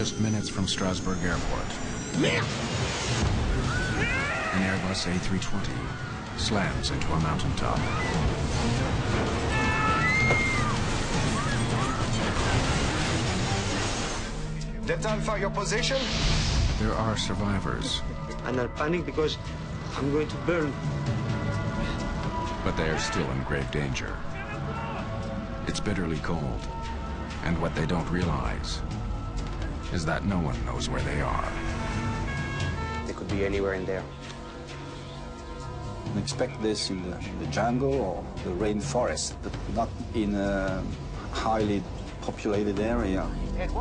just minutes from Strasbourg Airport. An Airbus A320 slams into a mountaintop. Delta Alpha, your position? There are survivors. And I'll panic because I'm going to burn. But they are still in grave danger. It's bitterly cold, and what they don't realize is that no one knows where they are. They could be anywhere in there. Expect this in the jungle or the rainforest, but not in a highly populated area.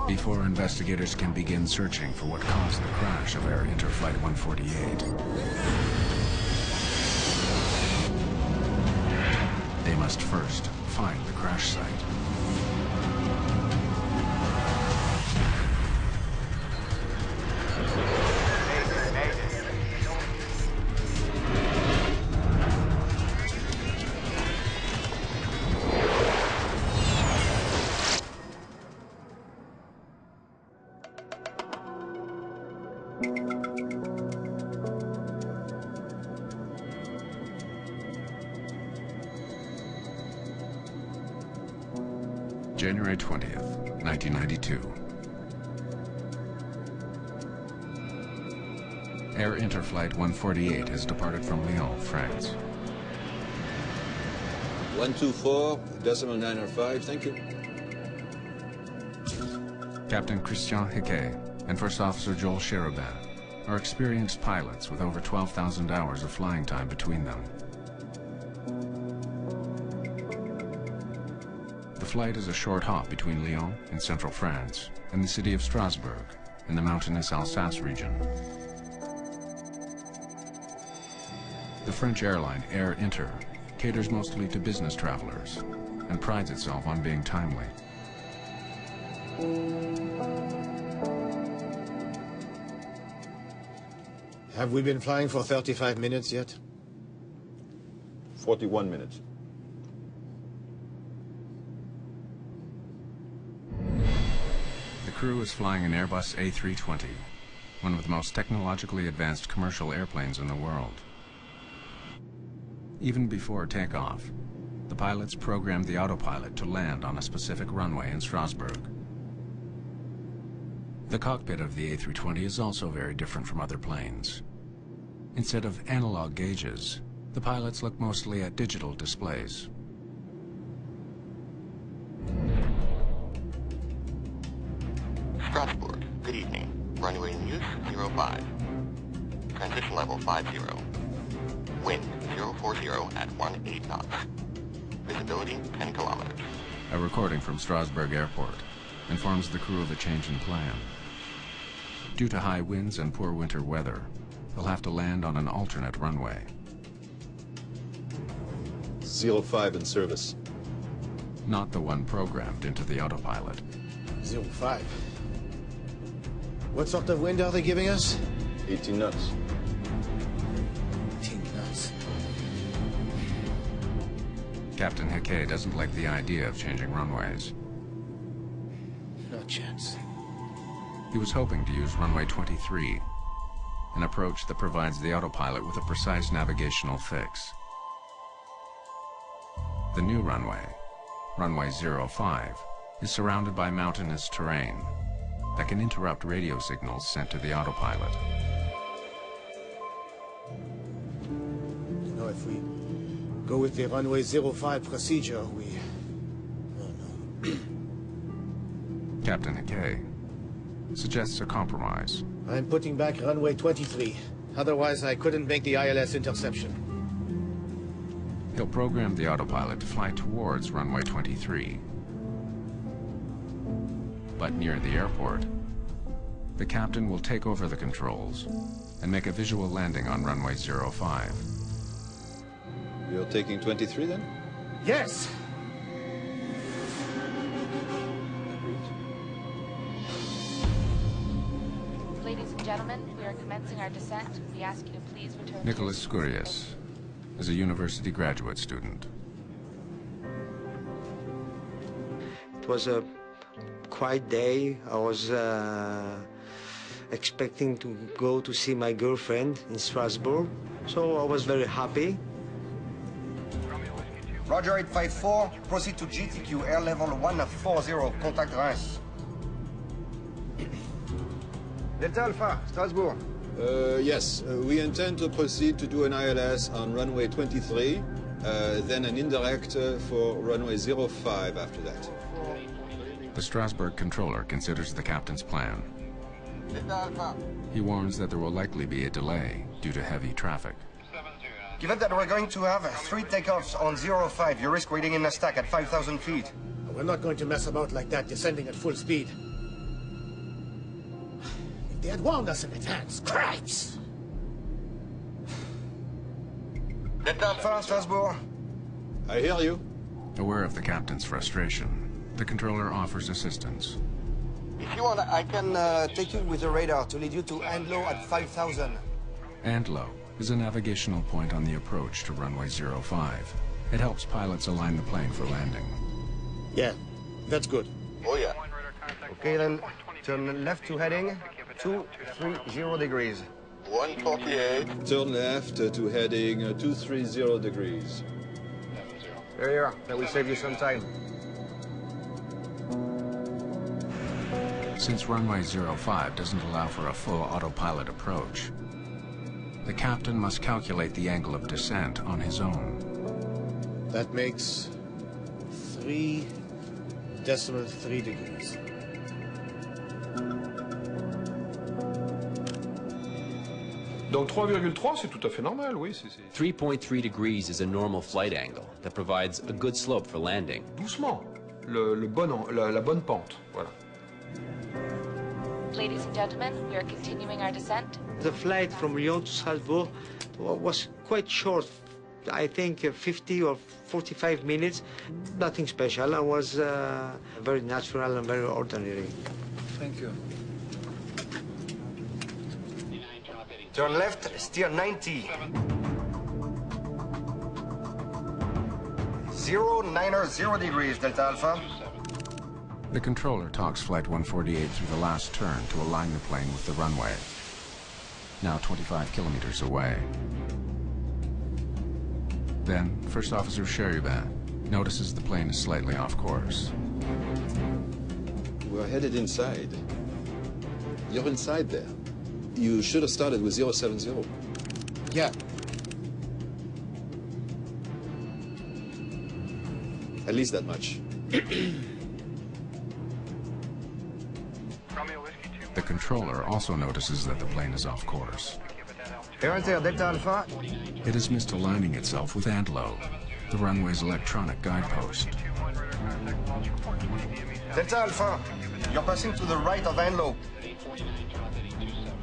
Before investigators can begin searching for what caused the crash of Air Inter Flight 148, they must first find the crash site. January 20th, 1992. Air Inter Flight 148 has departed from Lyon, France. 124.905, thank you. Captain Christian Hickey and First Officer Joel Cherubin are experienced pilots with over 12,000 hours of flying time between them. The flight is a short hop between Lyon in central France and the city of Strasbourg in the mountainous Alsace region. The French airline Air Inter caters mostly to business travelers and prides itself on being timely. Have we been flying for 35 minutes yet? 41 minutes. The crew is flying an Airbus A320, one of the most technologically advanced commercial airplanes in the world. Even before takeoff, the pilots programmed the autopilot to land on a specific runway in Strasbourg. The cockpit of the A320 is also very different from other planes. Instead of analog gauges, the pilots look mostly at digital displays. Strasbourg, good evening. Runway News 05. Transition level 50. Wind 040 at 18 knots. Visibility 10 kilometers. A recording from Strasbourg Airport informs the crew of a change in plan. Due to high winds and poor winter weather, they'll have to land on an alternate runway. 05 in service. Not the one programmed into the autopilot. 05. What sort of wind are they giving us? 18 knots. 18 knots. Captain Hickey doesn't like the idea of changing runways. No chance. He was hoping to use runway 23, an approach that provides the autopilot with a precise navigational fix. The new runway, runway 05, is surrounded by mountainous terrain that can interrupt radio signals sent to the autopilot. You know, if we go with the runway 05 procedure, we... Oh, no. Captain Hickey suggests a compromise. I'm putting back runway 23. Otherwise, I couldn't make the ILS interception. He'll program the autopilot to fly towards runway 23. But near the airport, the captain will take over the controls and make a visual landing on runway 05. You're taking 23 then? Yes! Ladies and gentlemen, we are commencing our descent. We ask you to please return. Nicholas Skurias is a university graduate student. It was a quiet day. I was expecting to go to see my girlfriend in Strasbourg, so I was very happy. Roger 854, proceed to GTQ air level 140, contact Reims. Delta Alpha, Strasbourg. Yes, we intend to proceed to do an ILS on runway 23, then an indirect for runway 05 after that. The Strasbourg controller considers the captain's plan. Delta Alpha. He warns that there will likely be a delay due to heavy traffic. Given that we're going to have 3 takeoffs on 05, you risk waiting in a stack at 5,000 feet. We're not going to mess about like that, descending at full speed. If they had warned us in advance, cripes! Delta Alpha, Strasbourg. I hear you. Aware of the captain's frustration, the controller offers assistance. If you want, I can take you with the radar to lead you to Andlo at 5,000. Andlo is a navigational point on the approach to runway 05. It helps pilots align the plane for landing. Yeah, that's good. Oh yeah. Okay then, turn left to heading 230 degrees. 148. Turn left to heading 230 degrees. There you are. That will save you some time. Since runway 05 doesn't allow for a full autopilot approach, the captain must calculate the angle of descent on his own. That makes 3.3 degrees. Donc 3,3, c'est tout à fait normal, oui. 3.3 degrees is a normal flight angle that provides a good slope for landing. Doucement, la bonne pente, voilà. Ladies and gentlemen, we are continuing our descent. The flight from Lyon to Strasbourg was quite short. I think 50 or 45 minutes. Nothing special. It was very natural and very ordinary. Thank you. Turn left, steer 90. 090 degrees, Delta Alpha. The controller talks Flight 148 through the last turn to align the plane with the runway. Now 25 kilometers away. Then, First Officer Cherubin notices the plane is slightly off course. We're headed inside. You're inside there. You should have started with 070. Yeah. At least that much. The controller also notices that the plane is off course. Air Inter, Delta Alpha. It is misaligning itself with Andlo, the runway's electronic guidepost. Delta Alpha, you're passing to the right of Andlo.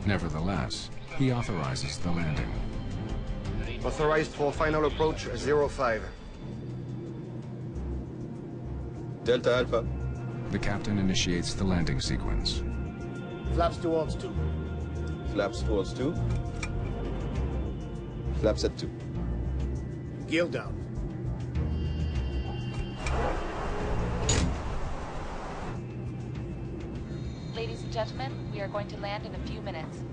Nevertheless, he authorizes the landing. Authorized for final approach 05. Delta Alpha. The captain initiates the landing sequence. Flaps towards 2. Flaps towards 2. Flaps at 2. Gear down. Ladies and gentlemen, we are going to land in a few minutes.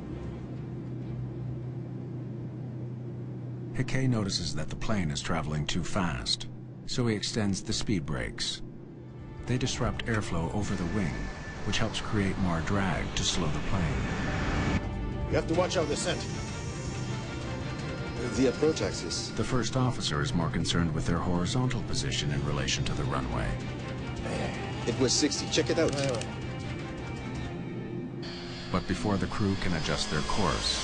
Hickey notices that the plane is traveling too fast, so he extends the speed brakes. They disrupt airflow over the wing, which helps create more drag to slow the plane. You have to watch our descent. The approach axis. The first officer is more concerned with their horizontal position in relation to the runway. It was 60. Check it out. But before the crew can adjust their course,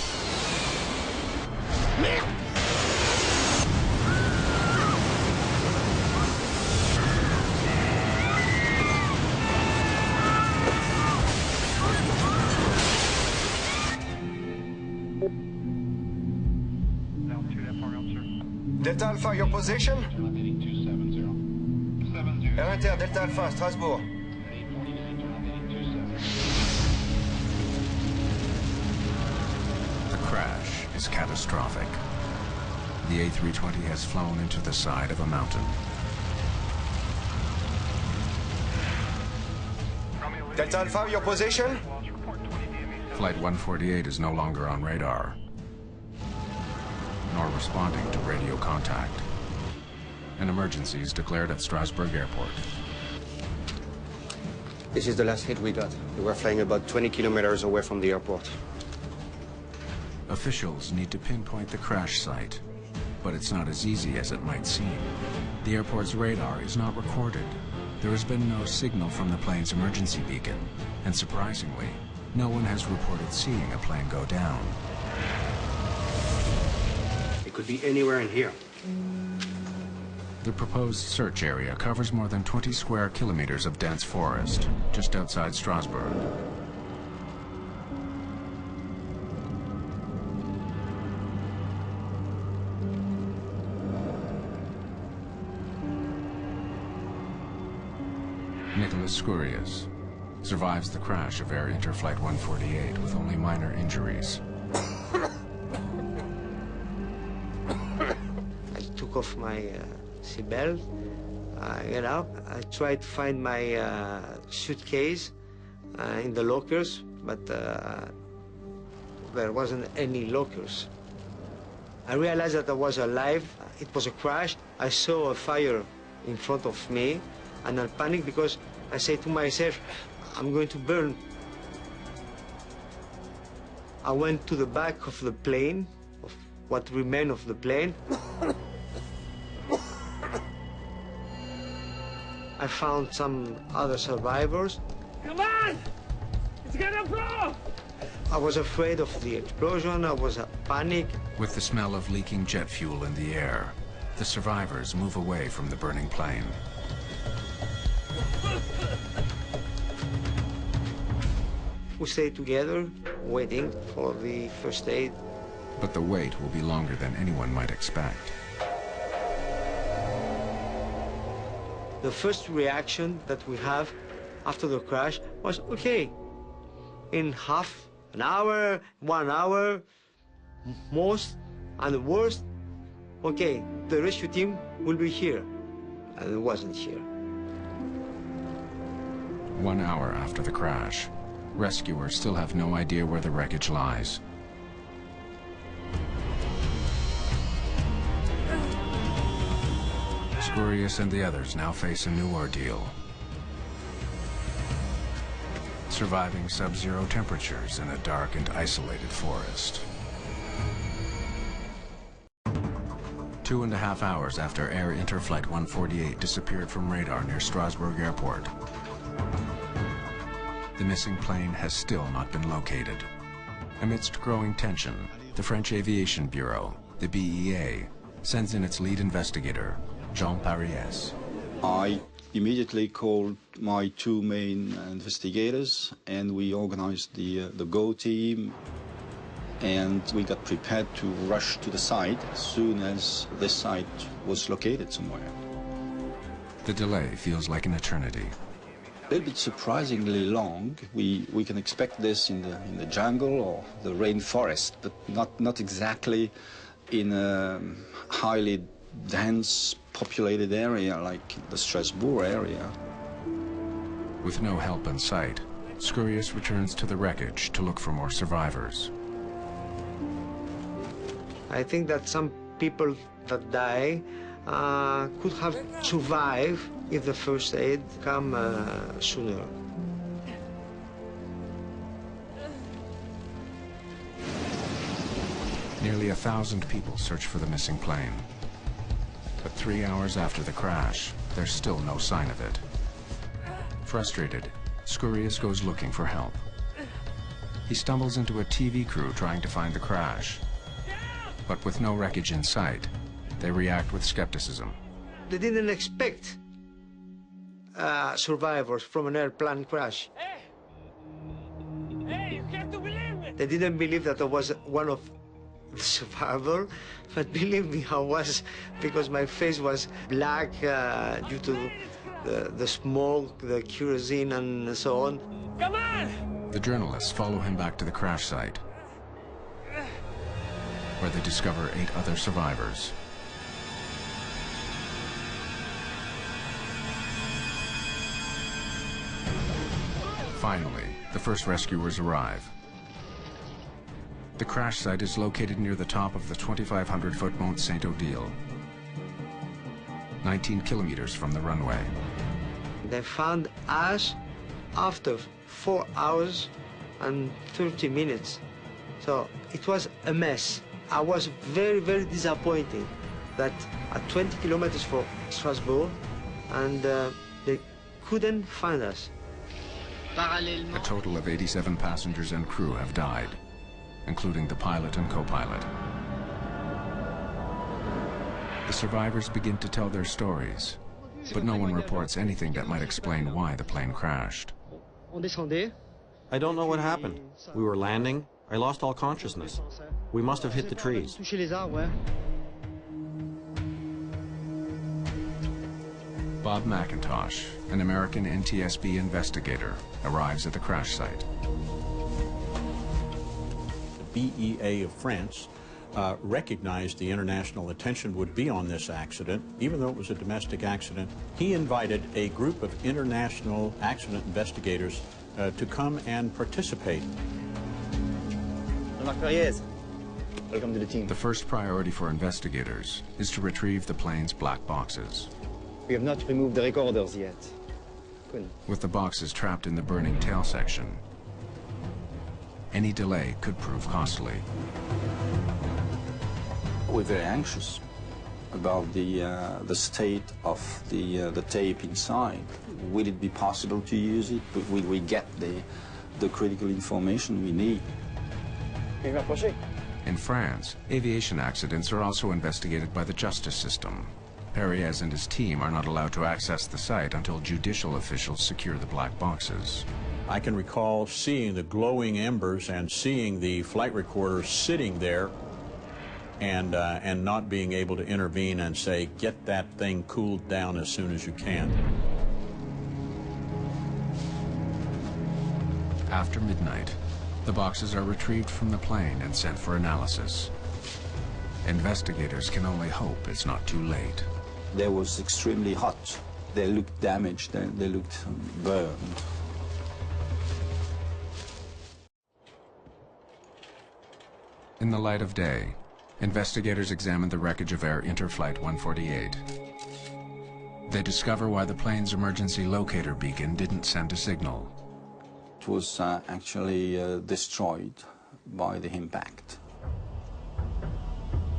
Delta Alpha, your position? Air Inter, Delta Alpha, Strasbourg. the crash is catastrophic. The A320 has flown into the side of a mountain. Delta Alpha, your position? Flight 148 is no longer on radar, nor responding to radio contact. An emergency is declared at Strasbourg Airport. This is the last hit we got. We were flying about 20 kilometers away from the airport. Officials need to pinpoint the crash site, but it's not as easy as it might seem. The airport's radar is not recorded. There has been no signal from the plane's emergency beacon, and surprisingly, no one has reported seeing a plane go down. It could be anywhere in here. The proposed search area covers more than 20 square kilometers of dense forest, just outside Strasbourg. Nicholas Skurius survives the crash of Air Inter Flight 148 with only minor injuries. I took off my seatbelt, I get up, I tried to find my suitcase in the lockers, but there wasn't any lockers. I realized that I was alive. It was a crash. I saw a fire in front of me, and I panicked because I said to myself, I'm going to burn. I went to the back of the plane, of what remained of the plane. I found some other survivors. Come on! It's gonna blow! I was afraid of the explosion. I was panic. With the smell of leaking jet fuel in the air, the survivors move away from the burning plane. We stayed together, waiting for the first aid. But the wait will be longer than anyone might expect. The first reaction that we have after the crash was, okay, in half an hour, 1 hour, most and the worst, okay, the rescue team will be here. And it wasn't here. 1 hour after the crash, rescuers still have no idea where the wreckage lies. Skurius and the others now face a new ordeal. Surviving sub-zero temperatures in a dark and isolated forest. 2.5 hours after Air Inter Flight 148 disappeared from radar near Strasbourg Airport, the missing plane has still not been located. Amidst growing tension, the French Aviation Bureau, the BEA, sends in its lead investigator, Jean Paries. I immediately called my two main investigators, and we organized the GO team, and we got prepared to rush to the site as soon as this site was located somewhere. The delay feels like an eternity. A little bit surprisingly long. We can expect this in the jungle or the rainforest, but not exactly in a highly dense populated area like the Strasbourg area. With no help in sight, Skurius returns to the wreckage to look for more survivors. I think that some people that die could have survived if the first aid come sooner. Nearly 1,000 people search for the missing plane. But 3 hours after the crash, there's still no sign of it. Frustrated, Skurius goes looking for help. He stumbles into a TV crew trying to find the crash. But with no wreckage in sight, they react with skepticism. They didn't expect survivors from an airplane crash. Hey, you have to believe me! They didn't believe that I was one of the survivors, but believe me, I was, because my face was black due to the smoke, the kerosene, and so on. Come on! The journalists follow him back to the crash site, where they discover 8 other survivors. Finally, the first rescuers arrive. The crash site is located near the top of the 2,500-foot Mont Saint-Odile, 19 kilometers from the runway. They found us after 4 hours and 30 minutes. So it was a mess. I was very, very disappointed that at 20 kilometers from Strasbourg, and they couldn't find us. A total of 87 passengers and crew have died, including the pilot and co-pilot. The survivors begin to tell their stories, but no one reports anything that might explain why the plane crashed. I don't know what happened. We were landing. I lost all consciousness. We must have hit the trees. Bob McIntosh, an American NTSB investigator, arrives at the crash site. The BEA of France recognized the international attention would be on this accident, even though it was a domestic accident. He invited a group of international accident investigators to come and participate. Welcome to the team. The first priority for investigators is to retrieve the plane's black boxes. We have not removed the recorders yet. Good. With the boxes trapped in the burning tail section, any delay could prove costly. We're very anxious about the state of the tape inside. Will it be possible to use it? Will we get the critical information we need? In France, aviation accidents are also investigated by the justice system. Perriez and his team are not allowed to access the site until judicial officials secure the black boxes. I can recall seeing the glowing embers and seeing the flight recorder sitting there and not being able to intervene and say, get that thing cooled down as soon as you can. After midnight, the boxes are retrieved from the plane and sent for analysis. Investigators can only hope it's not too late. They was extremely hot. They looked damaged, they looked burned. In the light of day, investigators examine the wreckage of Air Interflight 148. They discover why the plane's emergency locator beacon didn't send a signal. It was actually destroyed by the impact.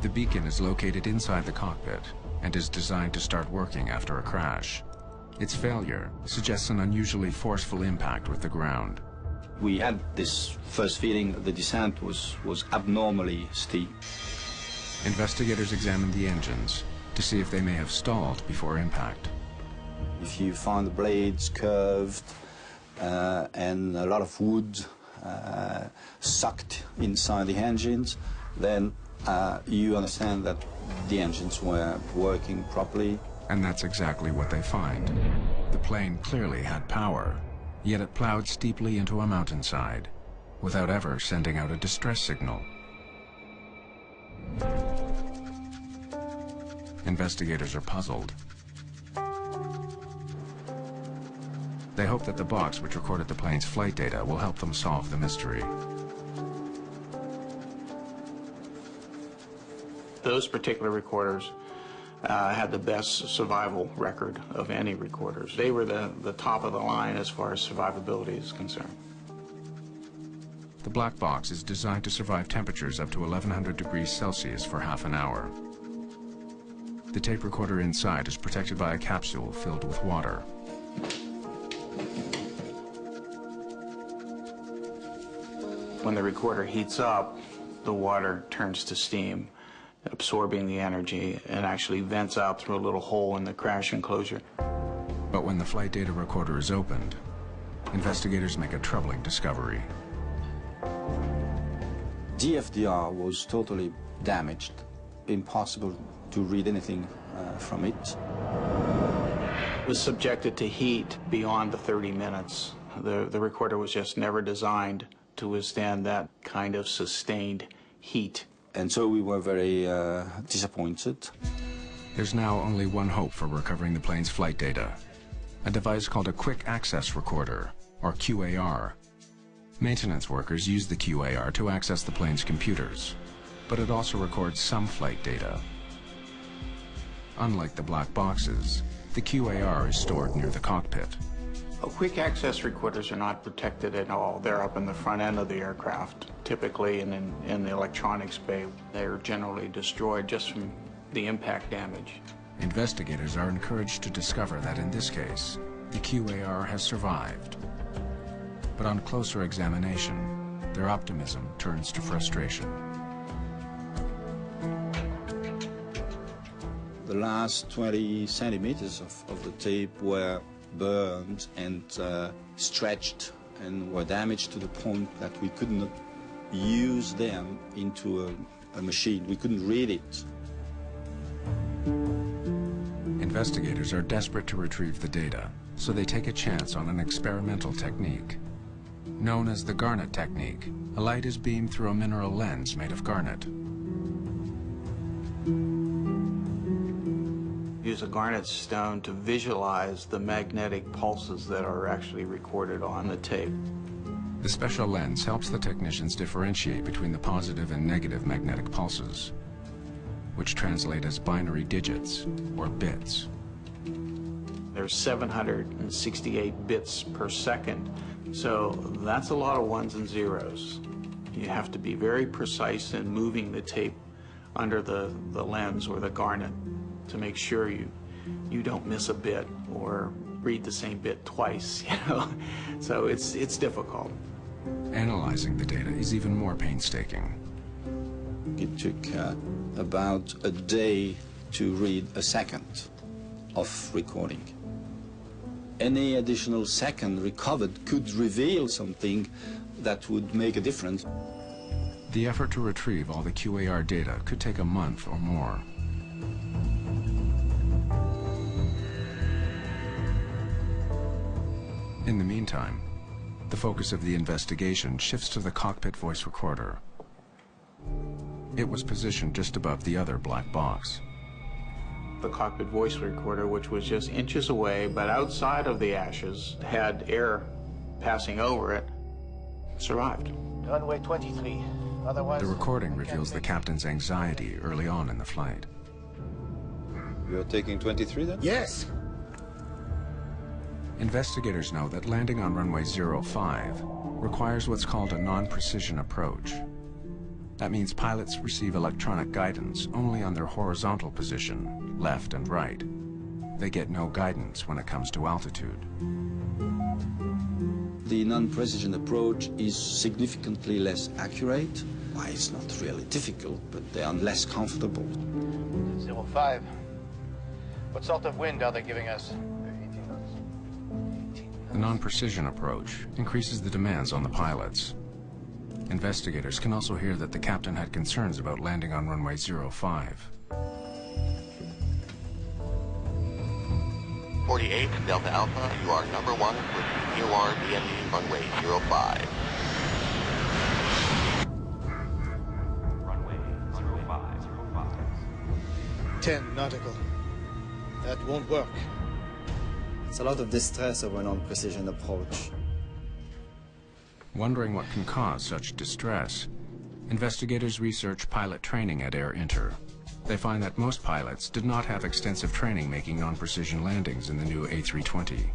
The beacon is located inside the cockpit and is designed to start working after a crash. Its failure suggests an unusually forceful impact with the ground. We had this first feeling that the descent was abnormally steep. Investigators examine the engines to see if they may have stalled before impact. If you find the blades curved and a lot of wood sucked inside the engines, then you understand that the engines were working properly. And that's exactly what they find. The plane clearly had power, yet it plowed steeply into a mountainside without ever sending out a distress signal. Investigators are puzzled. They hope that the box which recorded the plane's flight data will help them solve the mystery. Those particular recorders had the best survival record of any recorders. They were the top of the line as far as survivability is concerned. The black box is designed to survive temperatures up to 1100 degrees Celsius for half an hour. The tape recorder inside is protected by a capsule filled with water. When the recorder heats up, the water turns to steam, absorbing the energy, and actually vents out through a little hole in the crash enclosure. But when the flight data recorder is opened, investigators make a troubling discovery. DFDR was totally damaged. Impossible to read anything from it. It was subjected to heat beyond the 30 minutes. The recorder was just never designed to withstand that kind of sustained heat. And so we were very disappointed. There's now only one hope for recovering the plane's flight data, a device called a quick access recorder, or QAR. Maintenance workers use the QAR to access the plane's computers, but it also records some flight data. Unlike the black boxes, the QAR is stored near the cockpit. Quick access recorders are not protected at all. They're up in the front end of the aircraft, typically in the electronics bay. They're generally destroyed just from the impact damage. Investigators are encouraged to discover that in this case, the QAR has survived. But on closer examination, their optimism turns to frustration. The last 20 centimeters of the tape were burned and stretched and were damaged to the point that we could not use them into a machine. We couldn't read it. Investigators are desperate to retrieve the data, so they take a chance on an experimental technique. Known as the garnet technique, a light is beamed through a mineral lens made of garnet. Use a garnet stone to visualize the magnetic pulses that are actually recorded on the tape. The special lens helps the technicians differentiate between the positive and negative magnetic pulses, which translate as binary digits, or bits. There's 768 bits per second, so that's a lot of ones and zeros. You have to be very precise in moving the tape under the lens or the garnet to make sure you don't miss a bit or read the same bit twice, you know. So it's difficult. Analyzing the data is even more painstaking. It took about a day to read a second of recording. Any additional second recovered could reveal something that would make a difference. The effort to retrieve all the QAR data could take a month or more. In the meantime, the focus of the investigation shifts to the cockpit voice recorder. It was positioned just above the other black box. The cockpit voice recorder, which was just inches away, but outside of the ashes, had air passing over it, survived. Runway 23. Otherwise, the recording reveals the captain's anxiety early on in the flight. You're taking 23 then? Yes! Investigators know that landing on runway 05 requires what's called a non-precision approach. That means pilots receive electronic guidance only on their horizontal position, left and right. They get no guidance when it comes to altitude. The non-precision approach is significantly less accurate. Why, it's not really difficult, but they are less comfortable. 05. What sort of wind are they giving us? The non-precision approach increases the demands on the pilots. Investigators can also hear that the captain had concerns about landing on runway 05. 48, Delta Alpha, you are number 1 with EOR DND runway 05. Runway 05. 10 nautical. That won't work. It's a lot of distress over a non-precision approach. Wondering what can cause such distress, investigators research pilot training at Air Inter. They find that most pilots did not have extensive training making non-precision landings in the new A320.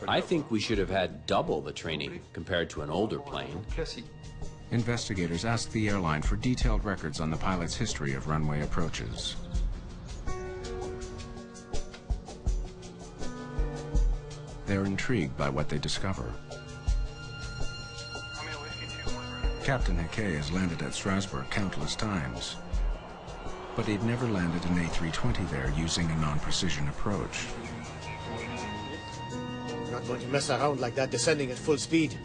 I think we should have had double the training compared to an older plane. Investigators ask the airline for detailed records on the pilot's history of runway approaches. They're intrigued by what they discover. Captain Hickey has landed at Strasbourg countless times, but he'd never landed an A320 there using a non-precision approach. We're not going to mess around like that descending at full speed.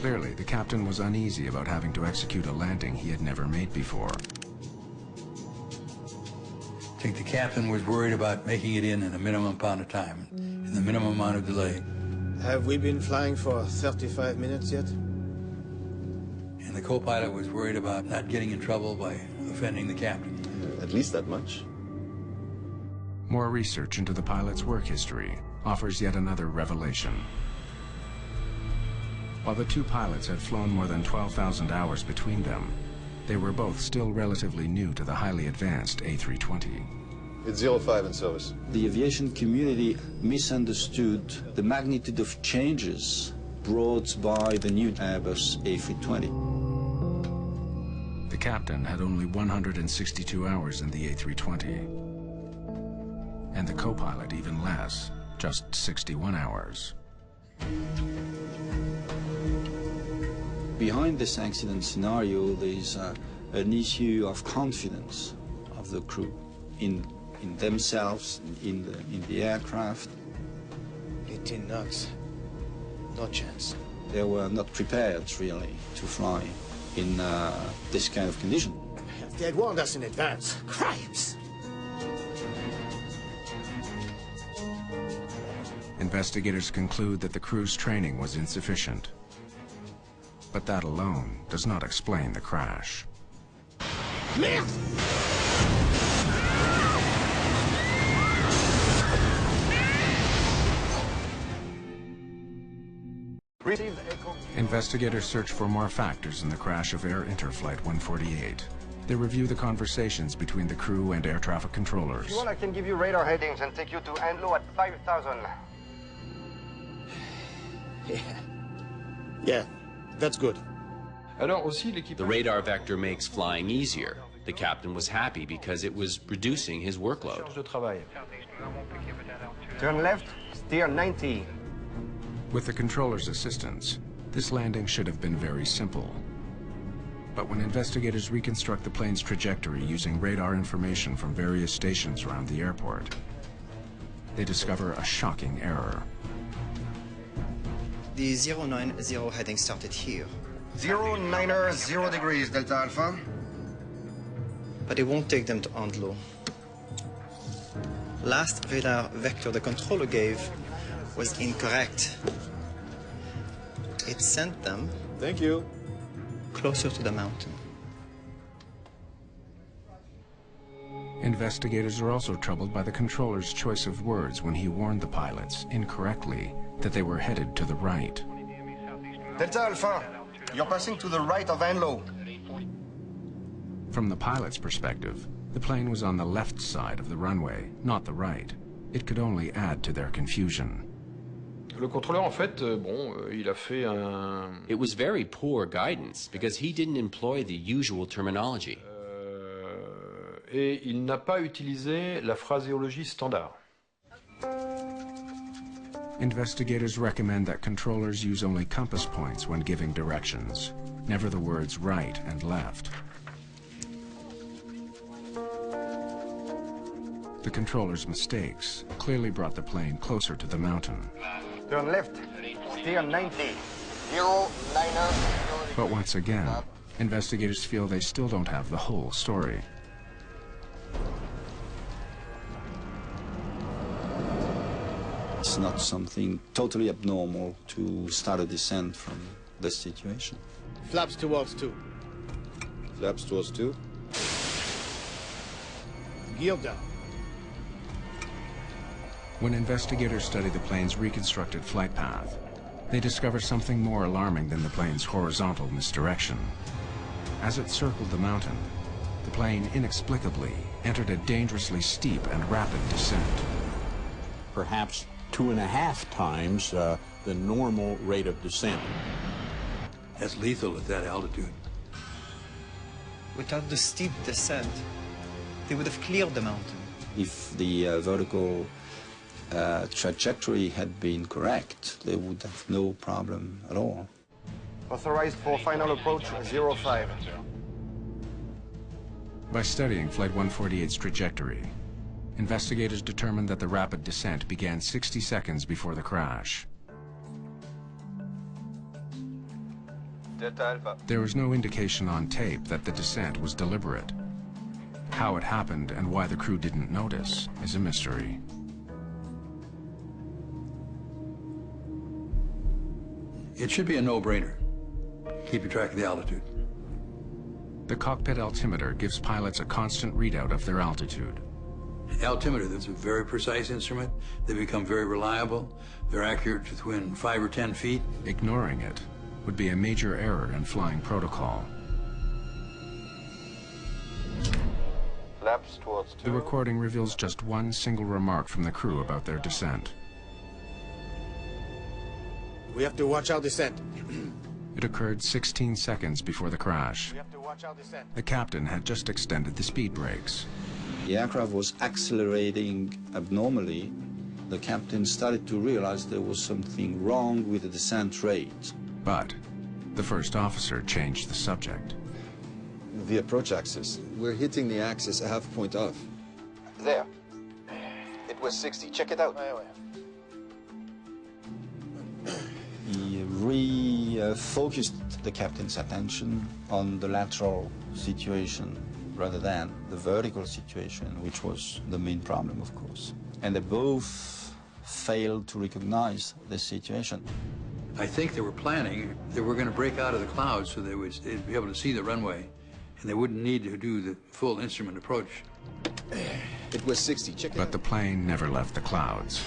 Clearly, the captain was uneasy about having to execute a landing he had never made before. I think the captain was worried about making it in a minimum amount of time, in the minimum amount of delay. Have we been flying for 35 minutes yet? And the co-pilot was worried about not getting in trouble by offending the captain. At least that much. More research into the pilot's work history offers yet another revelation. While the two pilots had flown more than 12,000 hours between them, they were both still relatively new to the highly advanced A320. It's 05 in service. The aviation community misunderstood the magnitude of changes brought by the new Airbus A320. The captain had only 162 hours in the A320, and the co-pilot even less, just 61 hours. Behind this accident scenario, there's an issue of confidence of the crew in themselves, in the aircraft. 18 knots. No chance. They were not prepared, really, to fly in this kind of condition. If they had warned us in advance, crimes! Investigators conclude that the crew's training was insufficient. But that alone does not explain the crash. Merde! Investigators search for more factors in the crash of Air Inter Flight 148. They review the conversations between the crew and air traffic controllers. If you want, I can give you radar headings and take you to Anlo at 5,000. Yeah, that's good. The radar vector makes flying easier. The captain was happy because it was reducing his workload. Turn left, steer 90. With the controller's assistance, this landing should have been very simple. But when investigators reconstruct the plane's trajectory using radar information from various stations around the airport, they discover a shocking error. The 090 heading started here. 090, 0 degrees, Delta Alpha. But it won't take them to Andlo. Last radar vector the controller gave was incorrect. It sent them... Thank you. ...closer to the mountain. Investigators are also troubled by the controller's choice of words when he warned the pilots, incorrectly, that they were headed to the right. Delta Alpha, you're passing to the right of Anlo. From the pilot's perspective, the plane was on the left side of the runway, not the right. It could only add to their confusion. Le contrôleur, en fait, il a fait un... It was very poor guidance because he didn't employ the usual terminology. Et il n'a pas utilisé la phraséologie standard. Investigators recommend that controllers use only compass points when giving directions, never the words right and left. The controller's mistakes clearly brought the plane closer to the mountain. Turn left, steer 90. 090. But once again, investigators feel they still don't have the whole story. It's not something totally abnormal to start a descent from this situation. Flaps towards 2. Flaps towards 2. Gear down. When investigators study the plane's reconstructed flight path, they discover something more alarming than the plane's horizontal misdirection. As it circled the mountain, the plane inexplicably entered a dangerously steep and rapid descent. Perhaps 2.5 times the normal rate of descent. That's lethal at that altitude. Without the steep descent, they would have cleared the mountain. If the vertical trajectory had been correct, they would have no problem at all. Authorized for final approach 05. By studying Flight 148's trajectory, investigators determined that the rapid descent began 60 seconds before the crash. Delta Alpha. There was no indication on tape that the descent was deliberate. How it happened and why the crew didn't notice is a mystery. It should be a no-brainer. Keeping track of the altitude. The cockpit altimeter gives pilots a constant readout of their altitude. Altimeter, that's a very precise instrument. They become very reliable. They're accurate within 5 or 10 feet. Ignoring it would be a major error in flying protocol. Flaps towards 2. The recording reveals just one single remark from the crew about their descent. We have to watch our descent. It occurred 16 seconds before the crash. We have to watch our descent. The captain had just extended the speed brakes. The aircraft was accelerating abnormally. The captain started to realize there was something wrong with the descent rate. But the first officer changed the subject. The approach axis. We're hitting the axis a half point off. There. It was 60. Check it out. He refocused the captain's attention on the lateral situation rather than the vertical situation, which was the main problem, of course. And they both failed to recognize the situation. I think they were planning they were going to break out of the clouds so they'd be able to see the runway, and they wouldn't need to do the full instrument approach. It was 60. Check it out. But the plane never left the clouds.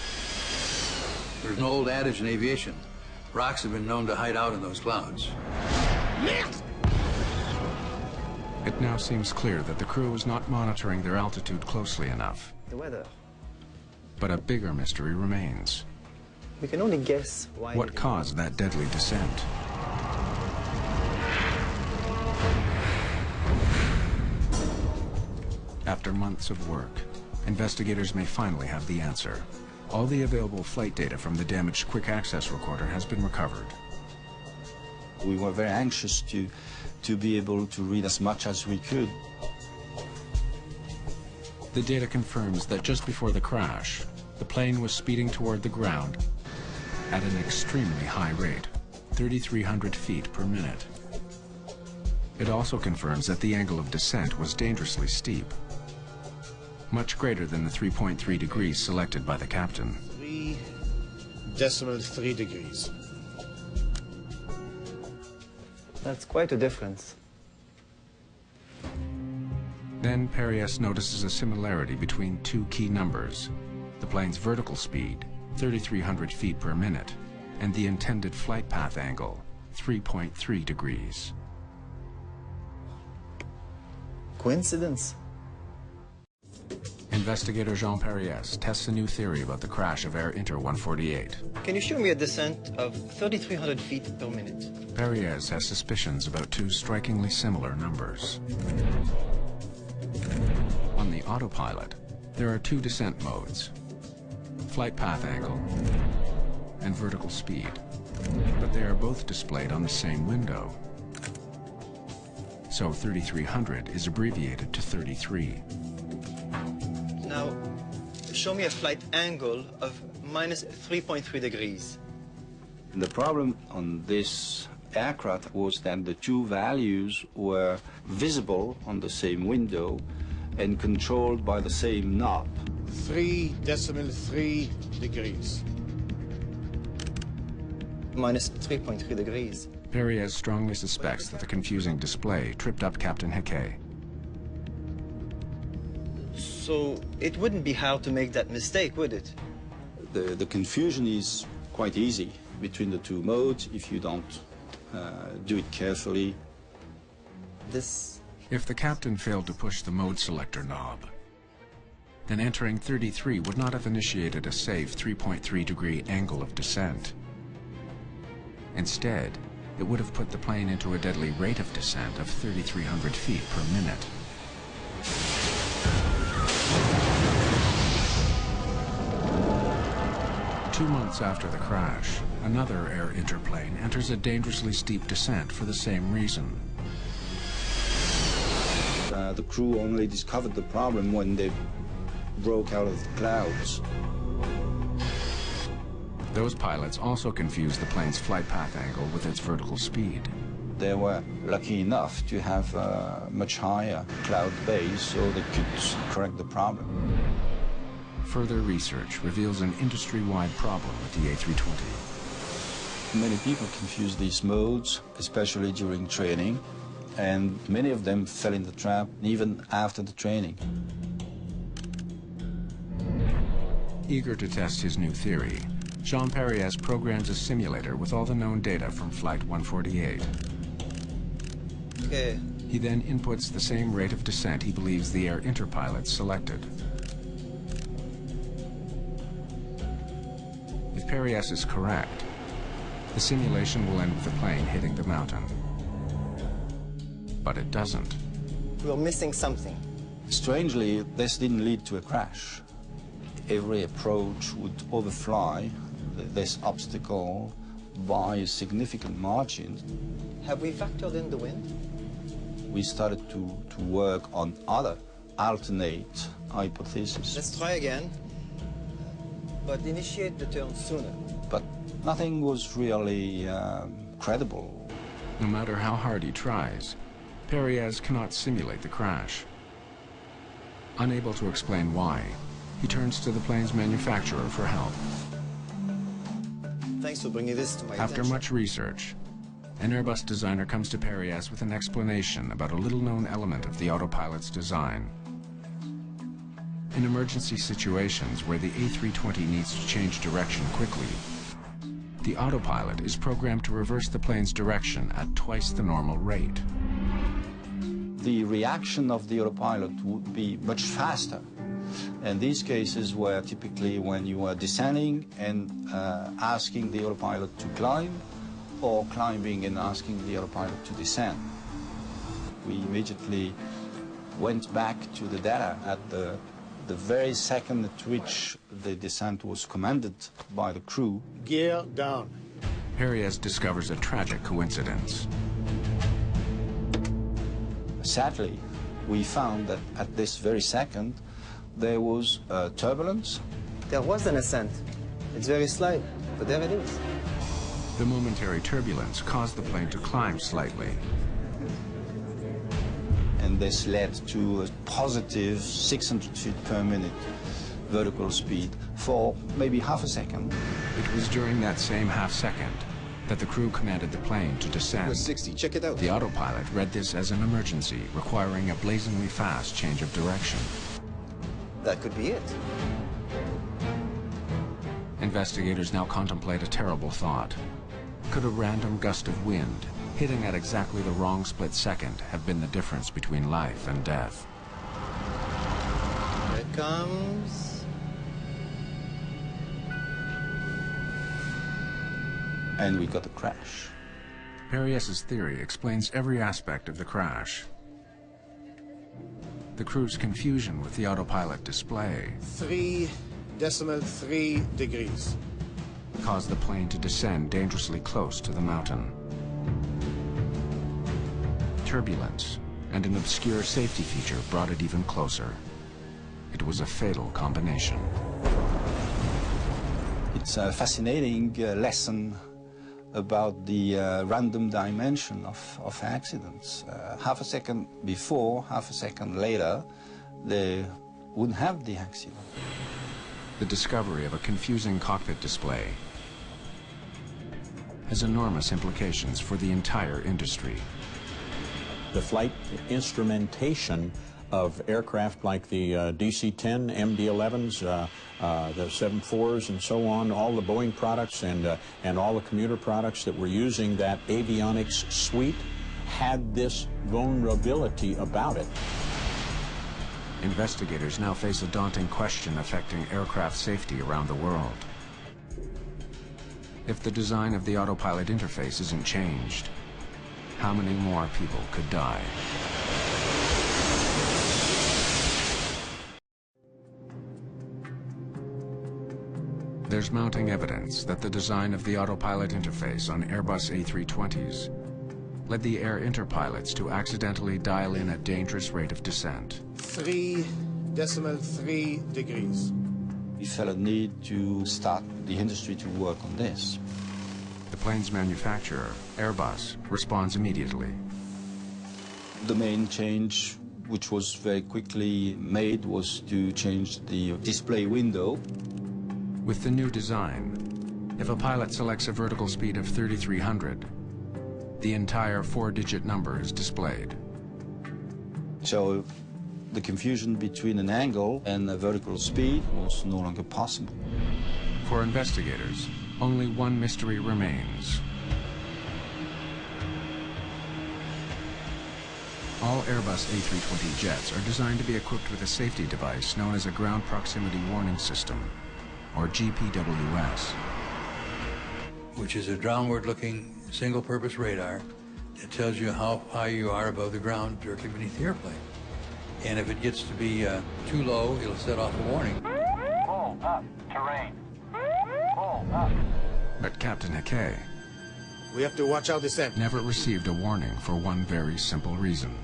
There's an old adage in aviation. Rocks have been known to hide out in those clouds. It now seems clear that the crew was not monitoring their altitude closely enough. The weather. But a bigger mystery remains. We can only guess why. What caused that deadly descent? After months of work, investigators may finally have the answer. All the available flight data from the damaged quick access recorder has been recovered. We were very anxious to be able to read as much as we could. The data confirms that just before the crash, the plane was speeding toward the ground at an extremely high rate, 3,300 feet per minute. It also confirms that the angle of descent was dangerously steep, much greater than the 3.3 degrees selected by the captain. 3.3 degrees. That's quite a difference. Then Perriès notices a similarity between two key numbers: the plane's vertical speed, 3,300 feet per minute, and the intended flight path angle, 3.3 degrees. Coincidence? Investigator Jean Perriès tests a new theory about the crash of Air Inter 148. Can you show me a descent of 3,300 feet per minute? Perriès has suspicions about two strikingly similar numbers. On the autopilot, there are two descent modes: flight path angle and vertical speed. But they are both displayed on the same window. So 3,300 is abbreviated to 33. Now, show me a flight angle of minus 3.3 degrees. The problem on this aircraft was that the two values were visible on the same window and controlled by the same knob. 3.3 degrees. Minus 3.3 degrees. Perriès strongly suspects that the confusing display tripped up Captain Hickey. So it wouldn't be hard to make that mistake, would it? The confusion is quite easy between the two modes if you don't do it carefully. If the captain failed to push the mode selector knob, then entering 33 would not have initiated a safe 3.3 degree angle of descent. Instead, it would have put the plane into a deadly rate of descent of 3,300 feet per minute. Two months after the crash, another Air Inter plane enters a dangerously steep descent for the same reason. The crew only discovered the problem when they broke out of the clouds. Those pilots also confused the plane's flight path angle with its vertical speed. They were lucky enough to have a much higher cloud base, so they could correct the problem. Further research reveals an industry-wide problem with the A320. Many people confuse these modes, especially during training, and many of them fell in the trap even after the training. Eager to test his new theory, Jean Perriès programs a simulator with all the known data from Flight 148. Okay. He then inputs the same rate of descent he believes the air interpilot selected. If Perriès is correct, the simulation will end with the plane hitting the mountain. But it doesn't. We're missing something. Strangely, this didn't lead to a crash. Every approach would overfly this obstacle by a significant margin. Have we factored in the wind? We started to work on other alternate hypotheses. Let's try again, but initiate the turn sooner. But nothing was really credible. No matter how hard he tries, Perriès cannot simulate the crash. Unable to explain why, he turns to the plane's manufacturer for help. Thanks for bringing this to my After attention. much research, an Airbus designer comes to Perriès with an explanation about a little-known element of the autopilot's design. In emergency situations where the A320 needs to change direction quickly, the autopilot is programmed to reverse the plane's direction at twice the normal rate. The reaction of the autopilot would be much faster. And these cases were typically when you were descending and asking the autopilot to climb, or climbing and asking the autopilot to descend. We immediately went back to the data at the very second at which the descent was commanded by the crew. Gear down. Perriès discovers a tragic coincidence. Sadly, we found that at this very second, there was turbulence. There was an ascent. It's very slight, but there it is. The momentary turbulence caused the plane to climb slightly. And this led to a positive 600 feet per minute vertical speed for maybe half a second. It was during that same half second that the crew commanded the plane to descend. 60, check it out. The autopilot read this as an emergency, requiring a blazingly fast change of direction. That could be it. Investigators now contemplate a terrible thought. Could a random gust of wind, hitting at exactly the wrong split second, have been the difference between life and death? Here it comes. And we got a crash. Perriès' theory explains every aspect of the crash. The crew's confusion with the autopilot display 3.3 degrees caused the plane to descend dangerously close to the mountain. Turbulence and an obscure safety feature brought it even closer. It was a fatal combination. It's a fascinating lesson about the random dimension of accidents. Half a second before, half a second later, they wouldn't have the accident. The discovery of a confusing cockpit display has enormous implications for the entire industry. The flight instrumentation of aircraft like the DC-10, MD-11s, the 747s and so on, all the Boeing products and all the commuter products that were using that avionics suite had this vulnerability about it. Investigators now face a daunting question affecting aircraft safety around the world. If the design of the autopilot interface isn't changed, how many more people could die? There's mounting evidence that the design of the autopilot interface on Airbus A320s led the air interpilots to accidentally dial in a dangerous rate of descent. 3.3 degrees. We felt a need to start the industry to work on this. The plane's manufacturer, Airbus, responds immediately. The main change, which was very quickly made, was to change the display window. With the new design, if a pilot selects a vertical speed of 3,300, the entire 4-digit number is displayed. So the confusion between an angle and a vertical speed was no longer possible. For investigators, only one mystery remains. All Airbus A320 jets are designed to be equipped with a safety device known as a Ground Proximity Warning System, or GPWS. Which is a downward-looking, single-purpose radar that tells you how high you are above the ground directly beneath the airplane. And if it gets to be too low, it'll set off a warning. Pull up, terrain. Pull up. But Captain Hickey We have to watch our descent. never received a warning for one very simple reason.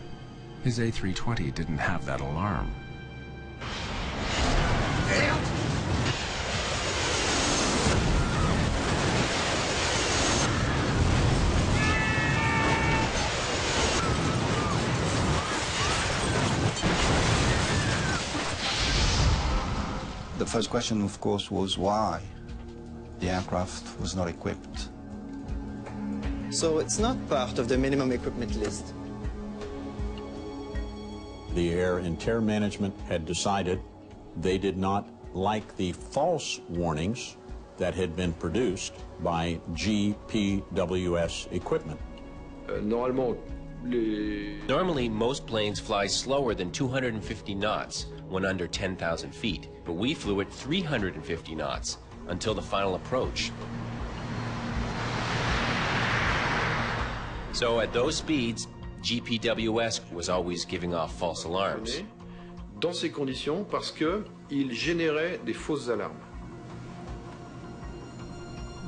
His A320 didn't have that alarm. The first question, of course, was why the aircraft was not equipped. So it's not part of the minimum equipment list. The Air and Terror Management had decided they did not like the false warnings that had been produced by GPWS equipment. Normally, most planes fly slower than 250 knots when under 10,000 feet, but we flew at 350 knots until the final approach. So at those speeds, GPWS was always giving off false alarms. Dans ces conditions, parce qu'il générait des fausses alarmes.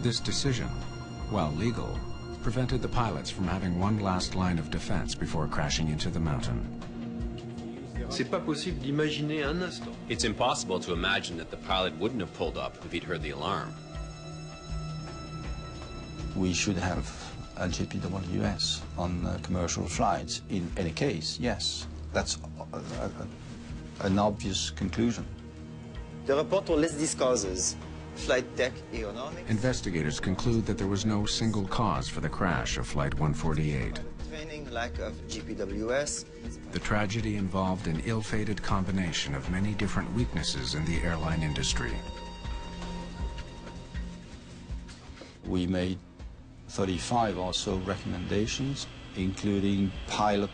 This decision, while legal, prevented the pilots from having one last line of defense before crashing into the mountain. C'est pas possible d'imaginer un instant. It's impossible to imagine that the pilot wouldn't have pulled up if he'd heard the alarm. We should have a GPWS on commercial flights in any case, yes. That's an obvious conclusion. The report will list these causes: flight deck aeronautics, Investigators conclude that there was no single cause for the crash of Flight 148. training, lack of GPWS. The tragedy involved an ill-fated combination of many different weaknesses in the airline industry. We made 35 or so recommendations, including pilot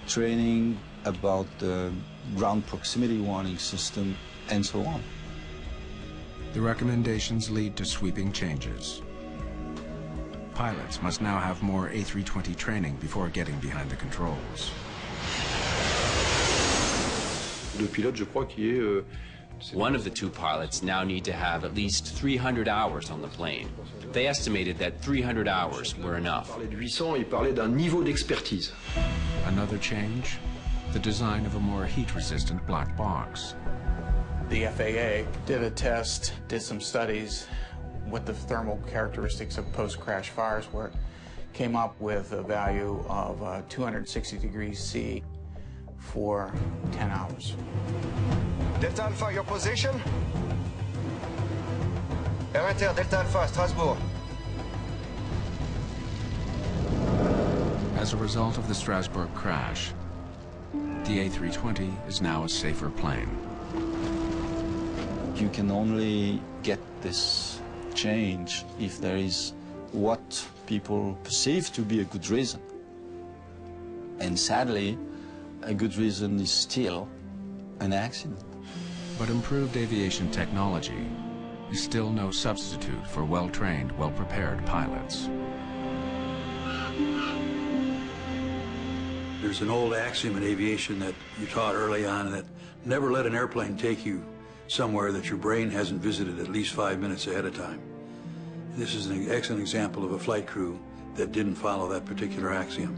training, about the ground proximity warning system, and so on. The recommendations lead to sweeping changes. Pilots must now have more A320 training before getting behind the controls. Le pilote, je crois, qui est... One of the two pilots now need to have at least 300 hours on the plane. They estimated that 300 hours were enough. Il parlait de 800, il parlait d'un niveau d'expertise. Another change? The design of a more heat-resistant black box. The FAA did a test, did some studies with the thermal characteristics of post-crash fires, where it came up with a value of 260 degrees C for 10 hours. Delta Alpha, your position? Air Inter, Delta Alpha, Strasbourg. As a result of the Strasbourg crash, the A320 is now a safer plane. You can only get this change if there is what people perceive to be a good reason. And sadly, a good reason is still an accident. But improved aviation technology is still no substitute for well-trained, well-prepared pilots. There's an old axiom in aviation that you taught early on, that never let an airplane take you somewhere that your brain hasn't visited at least 5 minutes ahead of time. This is an excellent example of a flight crew that didn't follow that particular axiom.